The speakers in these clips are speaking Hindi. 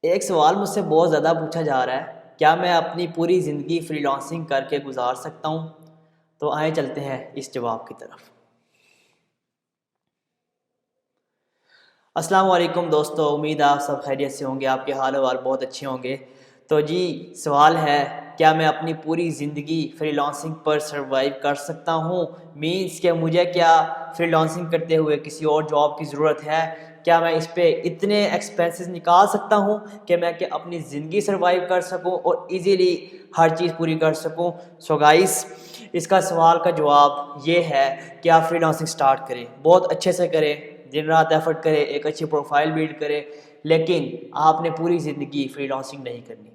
एक सवाल मुझसे बहुत ज़्यादा पूछा जा रहा है, क्या मैं अपनी पूरी ज़िंदगी फ्रीलांसिंग करके गुजार सकता हूँ? तो आए चलते हैं इस जवाब की तरफ। अस्सलाम वालेकुम दोस्तों, उम्मीद है आप सब खैरियत से होंगे, आपके हाल वाल बहुत अच्छे होंगे। तो जी सवाल है, क्या मैं अपनी पूरी ज़िंदगी फ्रीलांसिंग पर सर्वाइव कर सकता हूँ? मीन्स कि मुझे क्या फ्रीलांसिंग करते हुए किसी और जॉब की ज़रूरत है? क्या मैं इस पे इतने एक्सपेंसेस निकाल सकता हूँ कि मैं क्या अपनी ज़िंदगी सर्वाइव कर सकूँ और इजीली हर चीज़ पूरी कर सकूँ? सो गाइस, इसका सवाल का जवाब ये है कि आप फ्रीलांसिंग स्टार्ट करें, बहुत अच्छे से करें, दिन रात एफर्ट करें, एक अच्छी प्रोफाइल बिल्ड करें, लेकिन आपने पूरी ज़िंदगी फ्रीलांसिंग नहीं करनी।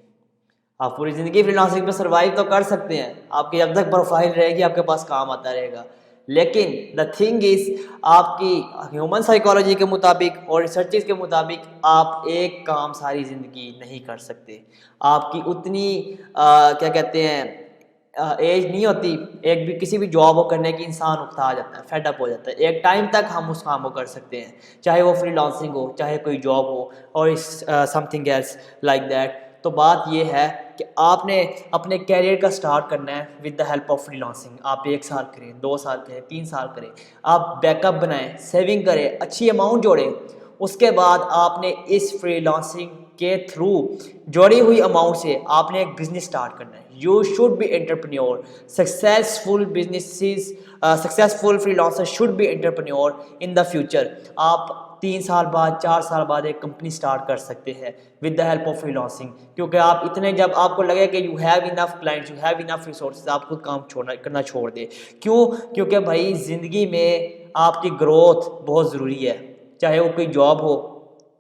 आप पूरी ज़िंदगी फ्रीलांसिंग पे सर्वाइव तो कर सकते हैं, आपकी जब तक प्रोफाइल रहेगी आपके पास काम आता रहेगा, लेकिन द थिंग इज़ आपकी ह्यूमन साइकोलॉजी के मुताबिक और रिसर्चेस के मुताबिक आप एक काम सारी ज़िंदगी नहीं कर सकते। आपकी उतनी क्या कहते हैं एज नहीं होती, एक भी किसी भी जॉब को करने की इंसान उकता जाता है, फेड अप हो जाता है। एक टाइम तक हम उस काम को कर सकते हैं, चाहे वो फ्रीलांसिंग हो, चाहे कोई जॉब हो और इस समथिंग एल्स लाइक दैट। तो बात ये है कि आपने अपने कैरियर का स्टार्ट करना है with the help of freelancing. आप 1 साल करें, 2 साल करें, 3 साल करें, आप बैकअप बनाएं, सेविंग करें, अच्छी अमाउंट जोड़ें। उसके बाद आपने इस फ्रीलांसिंग के थ्रू जोड़ी हुई अमाउंट से आपने एक बिजनेस स्टार्ट करना है। You should be entrepreneur, successful businesses, successful freelancer should be entrepreneur in the future. आप 3 साल बाद, 4 साल बाद एक कंपनी स्टार्ट कर सकते हैं with the help of freelancing, क्योंकि आप इतने जब आपको लगे कि you have enough clients, you have enough resources, आप खुद काम करना छोड़ दे। क्यों? क्योंकि भाई ज़िंदगी में आपकी ग्रोथ बहुत ज़रूरी है, चाहे वो कोई जॉब हो,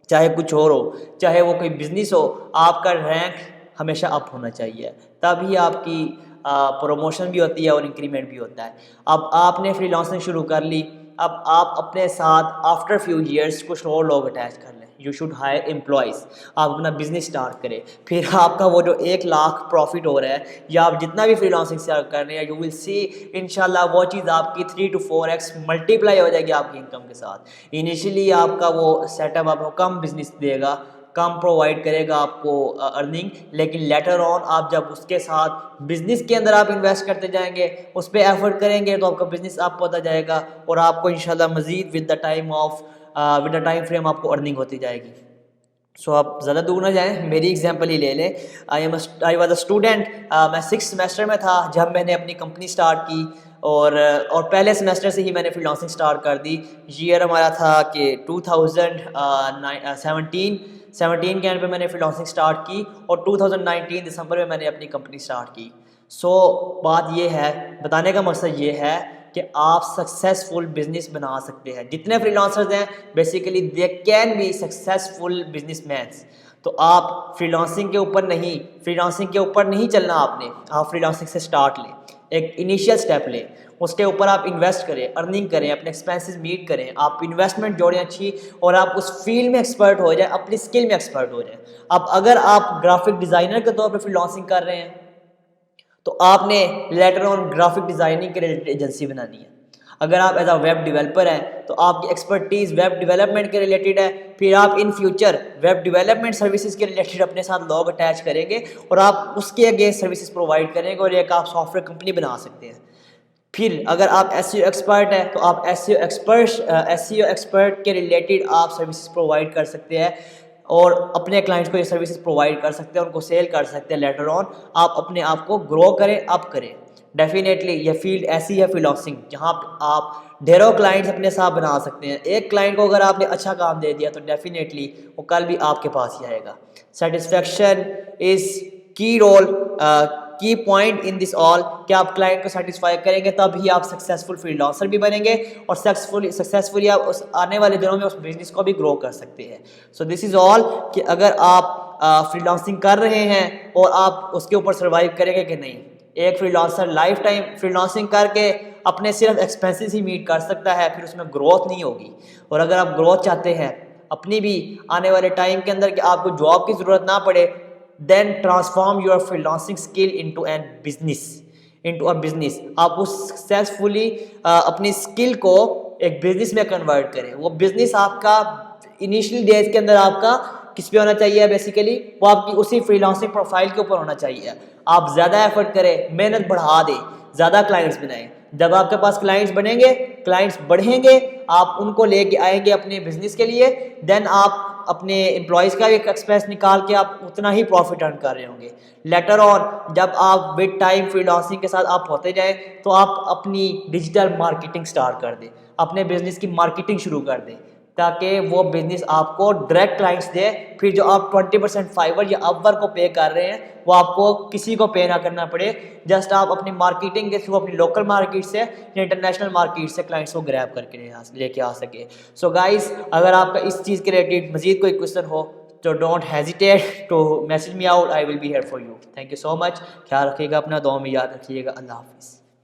चाहे कुछ और हो, चाहे वो कोई बिजनेस हो, आपका रैंक हमेशा अप होना चाहिए, तभी आपकी प्रमोशन भी होती है और इंक्रीमेंट भी होता है। अब आपने फ्रीलांसिंग शुरू कर ली, अब आप अपने साथ आफ्टर फ्यू ईयर्स कुछ और लोग अटैच कर लें। यू शुड हायर एम्प्लॉयज़, आप अपना बिजनेस स्टार्ट करें, फिर आपका वो जो 1 लाख प्रॉफिट हो रहा है या आप जितना भी फ्रीलांसिंग से कर रहे हैं, यू विल सी इंशाल्लाह वो चीज़ आपकी 3 to 4x मल्टीप्लाई हो जाएगी आपकी इनकम के साथ। इनिशियली आपका वो सेटअप आपको कम बिजनेस देगा, कम प्रोवाइड करेगा आपको अर्निंग, लेकिन लेटर ऑन आप जब उसके साथ बिजनेस के अंदर आप इन्वेस्ट करते जाएंगे, उस पर एफर्ट करेंगे, तो आपका बिजनेस अप होता जाएगा और आपको इंशाल्लाह मजीद विद द टाइम फ्रेम आपको अर्निंग होती जाएगी। सो आप ज़्यादा दूर ना जाएं, मेरी एग्जांपल ही ले लें। आई वॉज अ स्टूडेंट, मैं 6th सेमेस्टर में था जब मैंने अपनी कंपनी स्टार्ट की, और पहले सेमेस्टर से ही मैंने फ्रीलांसिंग स्टार्ट कर दी। ईयर हमारा था कि 2017 के एंड पे मैंने फ्रीलांसिंग स्टार्ट की और 2019 दिसंबर में मैंने अपनी कंपनी स्टार्ट की। सो बात ये है, बताने का मकसद ये है कि आप सक्सेसफुल बिजनेस बना सकते हैं। जितने फ्रीलांसर्स हैं basically they can be successful businessman's. तो आप फ्रीलांसिंग के ऊपर नहीं चलना आपने, आप फ्रीलांसिंग से स्टार्ट लें, एक इनिशियल स्टेप लें, उसके ऊपर आप इन्वेस्ट करें, अर्निंग करें, अपने एक्सपेंसेस मीट करें, आप इन्वेस्टमेंट जोड़ें अच्छी, और आप उस फील्ड में एक्सपर्ट हो जाए, अपनी स्किल में एक्सपर्ट हो जाए। अब अगर आप ग्राफिक डिज़ाइनर के तौर पर फ्रीलांसिंग कर रहे हैं तो आपने लेटर ऑन ग्राफिक डिज़ाइनिंग के रिलेटेड एजेंसी बनानी है। अगर आप एज अ वेब डेवलपर हैं तो आपकी एक्सपर्टीज़ वेब डेवलपमेंट के रिलेटेड है, फिर आप in future web development services के रिलेटेड अपने साथ लोग अटैच करेंगे और आप उसके अगेंस्ट सर्विसेज प्रोवाइड करेंगे और एक आप सॉफ्टवेयर कंपनी बना सकते हैं। फिर अगर आप एसईओ एक्सपर्ट हैं तो आप एसईओ एक्सपर्ट के रिलेटेड आप सर्विसेज प्रोवाइड कर सकते हैं और अपने क्लाइंट्स को ये सर्विसेज प्रोवाइड कर सकते हैं, उनको सेल कर सकते हैं। लेटर ऑन आप अपने आप को ग्रो करें, अप करें। डेफिनेटली ये फील्ड ऐसी है फ्रीलांसिंग जहाँ आप ढेरों क्लाइंट्स अपने साथ बना सकते हैं। एक क्लाइंट को अगर आपने अच्छा काम दे दिया तो डेफिनेटली वो कल भी आपके पास ही आएगा। सेटिस्फेक्शन इज़ की रोल की पॉइंट इन दिस ऑल, कि आप क्लाइंट को सेटिस्फाई करेंगे तभी आप सक्सेसफुल फ्रीलांसर भी बनेंगे और सक्सेसफुली आप उस आने वाले दिनों में उस बिजनेस को भी ग्रो कर सकते हैं। सो दिस इज़ ऑल कि अगर आप फ्रीलांसिंग कर रहे हैं और आप उसके ऊपर सर्वाइव करेंगे कि नहीं। एक फ्रीलांसर लाइफ टाइम फ्रीलांसिंग करके अपने सिर्फ एक्सपेंसेस ही मीट कर सकता है, फिर उसमें ग्रोथ नहीं होगी। और अगर आप ग्रोथ चाहते हैं अपनी भी आने वाले टाइम के अंदर कि आपको जॉब की ज़रूरत ना पड़े, then transform your freelancing skill into a business. आप उस सक्सेसफुली अपनी स्किल को एक बिजनेस में कन्वर्ट करें। वो बिजनेस आपका इनिशियल डेज के अंदर आपका किस पे होना चाहिए बेसिकली, वो आपकी उसी फ्रीलांसिंग प्रोफाइल के ऊपर होना चाहिए। आप ज़्यादा एफर्ट करें, मेहनत बढ़ा दें, ज़्यादा क्लाइंट्स बनाएं। जब आपके पास क्लाइंट्स बनेंगे, क्लाइंट्स बढ़ेंगे, आप उनको लेके आएंगे अपने बिजनेस के लिए, देन आप अपने एम्प्लॉयज़ का एक एक्सपेंस निकाल के आप उतना ही प्रॉफिट अर्न कर रहे होंगे। लेटर ऑन जब आप विद टाइम फ्रीलांसिंग के साथ आप होते जाए तो आप अपनी डिजिटल मार्केटिंग स्टार्ट कर दें, अपने बिजनेस की मार्केटिंग शुरू कर दें, ताकि वो बिजनेस आपको डायरेक्ट क्लाइंट्स दे। फिर जो आप 20% फाइवर या अपवर्क को पे कर रहे हैं वो आपको किसी को पे ना करना पड़े। जस्ट आप अपनी मार्केटिंग के थ्रू अपनी लोकल मार्केट से या इंटरनेशनल मार्केट से क्लाइंट्स को ग्रैब करके लेके आ सके। सो गाइस, अगर आपका इस चीज़ के रिलेटेड मजीद कोई क्वेश्चन हो तो don't hesitate to message me out, I will be here for you. Thank you so much. ख्याल रखिएगा अपना, दुआ में याद रखिएगा। अल्लाह हाफिज़।